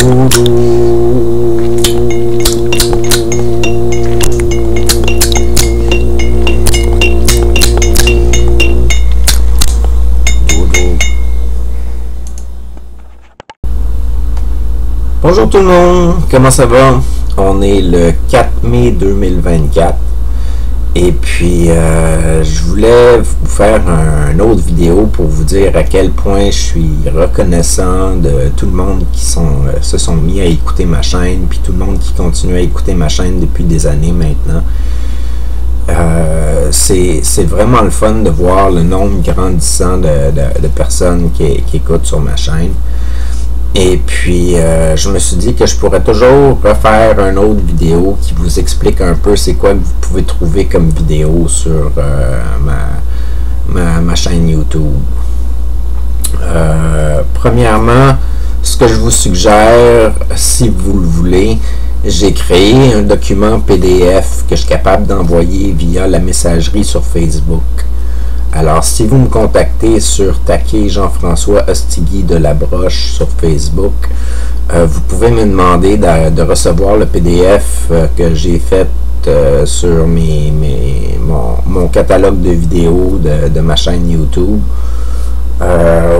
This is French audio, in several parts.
Bonjour tout le monde, comment ça va? On est le 4 mai 2024 et puis je voulais vous faire une autre vidéo pour vous dire à quel point je suis reconnaissant de tout le monde qui se sont mis à écouter ma chaîne, puis tout le monde qui continue à écouter ma chaîne depuis des années maintenant. C'est vraiment le fun de voir le nombre grandissant de personnes qui écoutent sur ma chaîne. Et puis, je me suis dit que je pourrais toujours refaire une autre vidéo qui vous explique un peu c'est quoi que vous pouvez trouver comme vidéo sur ma chaîne YouTube. Premièrement, ce que je vous suggère, si vous le voulez, j'ai créé un document PDF que je suis capable d'envoyer via la messagerie sur Facebook. Alors, si vous me contactez sur Taquet Jean-François Ostigui de la Broche sur Facebook, vous pouvez me demander de recevoir le PDF que j'ai fait sur mon catalogue de vidéos de ma chaîne YouTube.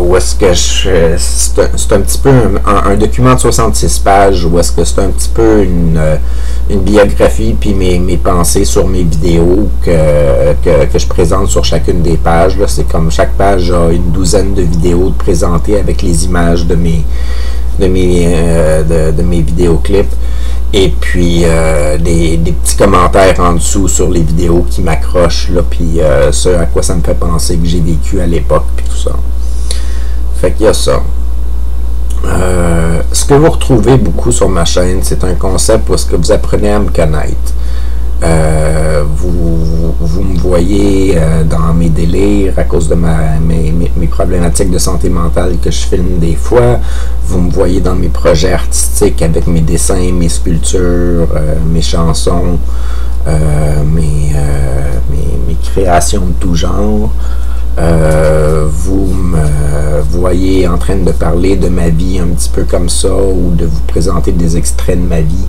Où est-ce que c'est un petit peu un document de 66 pages où est-ce que c'est un petit peu une biographie puis mes pensées sur mes vidéos que je présente sur chacune des pages. C'est comme chaque page a une douzaine de vidéos de présentées avec les images de mes vidéoclips et puis des petits commentaires en dessous sur les vidéos qui m'accrochent là, puis ce à quoi ça me fait penser que j'ai vécu à l'époque puis tout ça. Fait qu'il y a ça. Ce que vous retrouvez beaucoup sur ma chaîne, c'est un concept où est-ce que vous apprenez à me connaître. Vous me voyez dans mes délires à cause de mes problématiques de santé mentale que je filme des fois. Vous me voyez dans mes projets artistiques avec mes dessins, mes sculptures, mes chansons, mes créations de tout genre. Vous me voyez en train de parler de ma vie un petit peu comme ça ou de vous présenter des extraits de ma vie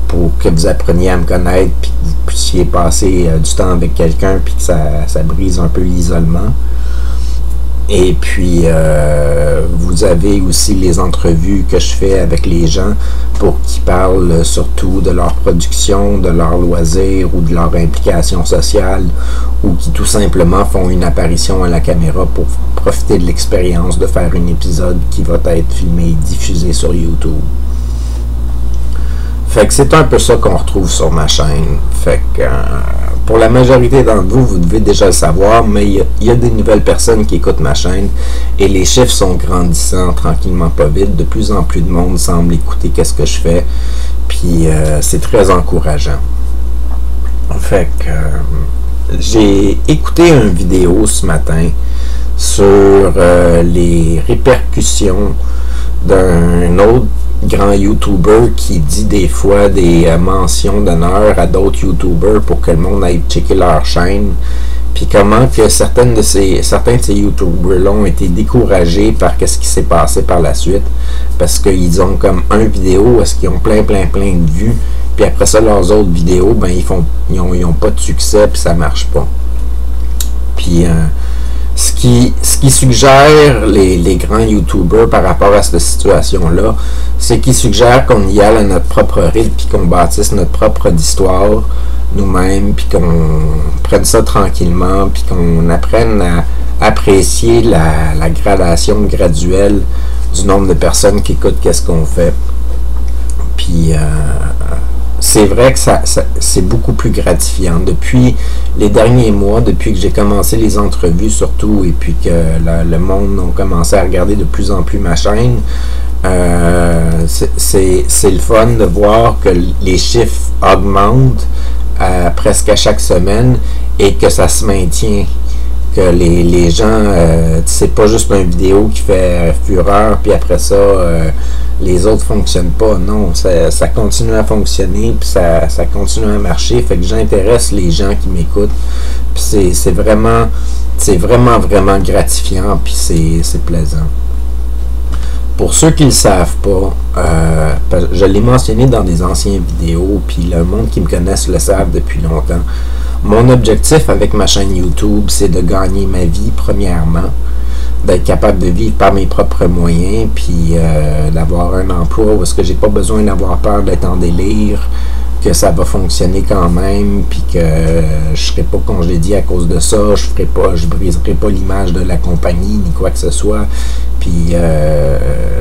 pour que vous appreniez à me connaître puis que vous puissiez passer du temps avec quelqu'un puis que ça brise un peu l'isolement. Et puis vous avez aussi les entrevues que je fais avec les gens pour qu'ils parlent surtout de leur production, de leur loisir ou de leur implication sociale ou qui tout simplement font une apparition à la caméra pour profiter de l'expérience de faire un épisode qui va être filmé et diffusé sur YouTube. Fait que c'est un peu ça qu'on retrouve sur ma chaîne. Fait que pour la majorité d'entre vous, vous devez déjà le savoir, mais il y a des nouvelles personnes qui écoutent ma chaîne et les chiffres sont grandissants tranquillement pas vite. De plus en plus de monde semble écouter qu'est-ce que je fais, puis c'est très encourageant. Fait que j'ai écouté une vidéo ce matin sur les répercussions d'un autre grand YouTuber qui dit des fois des mentions d'honneur à d'autres YouTubers pour que le monde aille checker leur chaîne, puis comment que certains de ces YouTubers-là ont été découragés par ce qui s'est passé par la suite, parce qu'ils ont comme une vidéo, est-ce qu'ils ont plein de vues, puis après ça leurs autres vidéos, ben ils ont pas de succès, puis ça marche pas. Puis ce qui suggère les grands YouTubers par rapport à cette situation-là, c'est qu'ils suggèrent qu'on y aille à notre propre rythme, puis qu'on bâtisse notre propre histoire nous-mêmes, puis qu'on prenne ça tranquillement, puis qu'on apprenne à apprécier la gradation graduelle du nombre de personnes qui écoutent qu'est-ce qu'on fait. Puis c'est vrai que c'est beaucoup plus gratifiant. Depuis les derniers mois, depuis que j'ai commencé les entrevues surtout, et puis que le monde a commencé à regarder de plus en plus ma chaîne, c'est le fun de voir que les chiffres augmentent presque à chaque semaine et que ça se maintient. Que les gens, c'est pas juste une vidéo qui fait fureur, puis après ça, les autres fonctionnent pas. Non, ça continue à fonctionner, puis ça continue à marcher. Fait que j'intéresse les gens qui m'écoutent. Puis c'est vraiment gratifiant, puis c'est plaisant. Pour ceux qui ne le savent pas, je l'ai mentionné dans des anciennes vidéos, puis le monde qui me connaisse le savent depuis longtemps. Mon objectif avec ma chaîne YouTube, c'est de gagner ma vie premièrement, d'être capable de vivre par mes propres moyens, puis d'avoir un emploi où est-ce que j'ai pas besoin d'avoir peur d'être en délire, que ça va fonctionner quand même, puis que je serai pas congédié à cause de ça, je briserai pas l'image de la compagnie ni quoi que ce soit, puis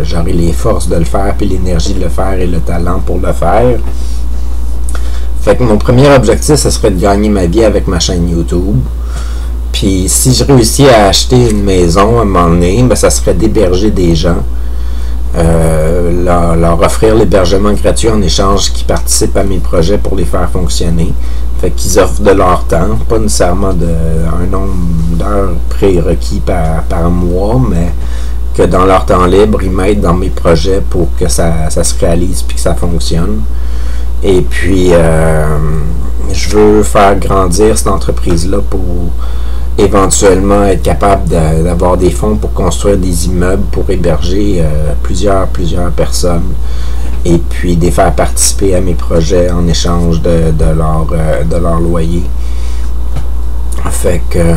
j'aurai les forces de le faire, puis l'énergie de le faire et le talent pour le faire. Fait que mon premier objectif, ce serait de gagner ma vie avec ma chaîne YouTube. Puis si je réussis à acheter une maison à un moment donné, ben, ça serait d'héberger des gens. Leur offrir l'hébergement gratuit en échange qui participent à mes projets pour les faire fonctionner. Fait qu'ils offrent de leur temps, pas nécessairement un nombre d'heures prérequis par mois, mais que dans leur temps libre, ils m'aident dans mes projets pour que ça se réalise puis que ça fonctionne. Et puis, je veux faire grandir cette entreprise-là pour éventuellement être capable d'avoir des fonds pour construire des immeubles, pour héberger plusieurs personnes et puis les faire participer à mes projets en échange de leur loyer. Fait que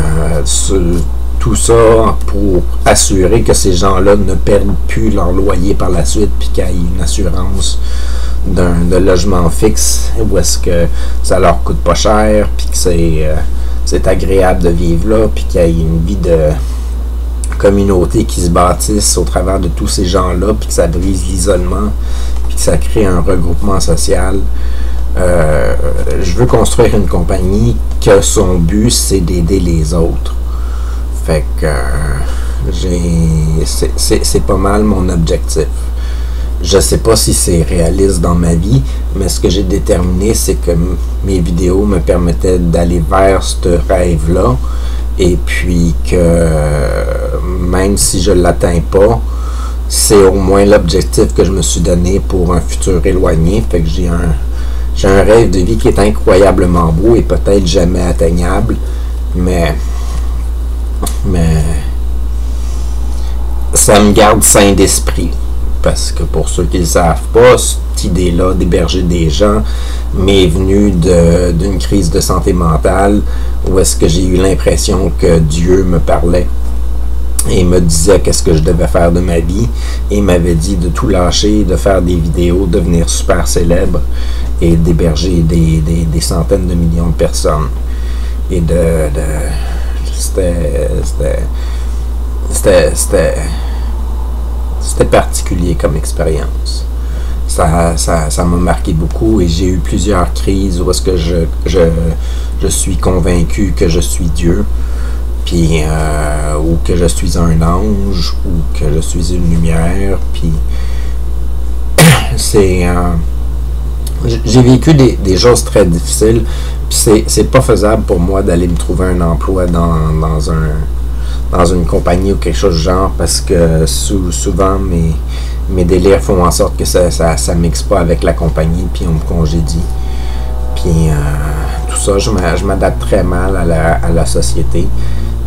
tout ça pour assurer que ces gens-là ne perdent plus leur loyer par la suite puis qu'il y ait une assurance de logement fixe où est-ce que ça leur coûte pas cher puis que c'est agréable de vivre là, puis qu'il y ait une vie de communauté qui se bâtisse au travers de tous ces gens-là, puis que ça brise l'isolement, puis que ça crée un regroupement social. Je veux construire une compagnie que son but, c'est d'aider les autres. Fait que c'est pas mal mon objectif. Je sais pas si c'est réaliste dans ma vie, mais ce que j'ai déterminé, c'est que mes vidéos me permettaient d'aller vers ce rêve-là, et puis que même si je ne l'atteins pas, c'est au moins l'objectif que je me suis donné pour un futur éloigné. Fait que j'ai un rêve de vie qui est incroyablement beau et peut-être jamais atteignable, mais ça me garde sain d'esprit. Parce que pour ceux qui ne le savent pas, cette idée-là d'héberger des gens m'est venue d'une crise de santé mentale où est-ce que j'ai eu l'impression que Dieu me parlait et me disait qu'est-ce que je devais faire de ma vie et m'avait dit de tout lâcher, de faire des vidéos, de devenir super célèbre et d'héberger des centaines de millions de personnes. Et c'était particulier comme expérience. Ça m'a marqué beaucoup et j'ai eu plusieurs crises où est-ce que je suis convaincu que je suis Dieu, puis ou que je suis un ange, ou que je suis une lumière, puis j'ai vécu des choses très difficiles, puis c'est pas faisable pour moi d'aller me trouver un emploi dans une compagnie ou quelque chose du genre, parce que souvent mes délires font en sorte que ça mixe pas avec la compagnie, puis on me congédie. Puis tout ça, je m'adapte très mal à la société.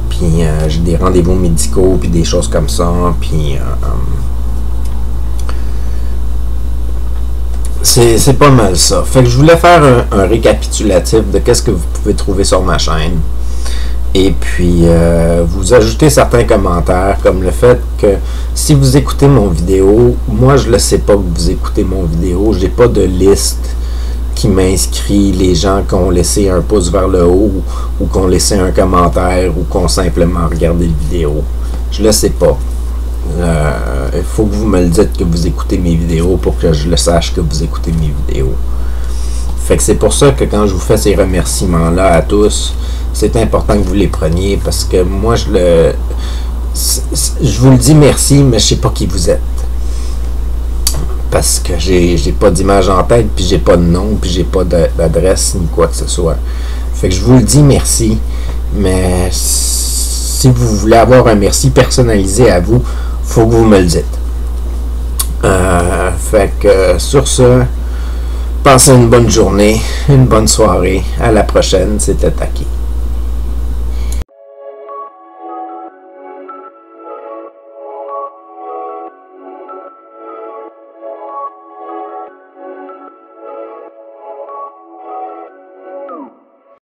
Puis j'ai des rendez-vous médicaux, puis des choses comme ça. Puis c'est pas mal ça. Fait que je voulais faire un récapitulatif de qu'est-ce que vous pouvez trouver sur ma chaîne. Et puis, vous ajoutez certains commentaires, comme le fait que si vous écoutez mon vidéo, moi je ne sais pas que vous écoutez mon vidéo, j'ai pas de liste qui m'inscrit les gens qui ont laissé un pouce vers le haut, ou qui ont laissé un commentaire, ou qui ont simplement regardé la vidéo. Je le sais pas. Il faut que vous me le dites que vous écoutez mes vidéos pour que je le sache que vous écoutez mes vidéos. Fait que c'est pour ça que quand je vous fais ces remerciements-là à tous, c'est important que vous les preniez, parce que moi, je vous le dis merci, mais je sais pas qui vous êtes. Parce que j'ai pas d'image en tête, puis j'ai pas de nom, puis j'ai pas d'adresse, ni quoi que ce soit. Fait que je vous le dis merci, mais si vous voulez avoir un merci personnalisé à vous, faut que vous me le dites. Fait que sur ce, passez une bonne journée, une bonne soirée. À la prochaine, c'était Taki.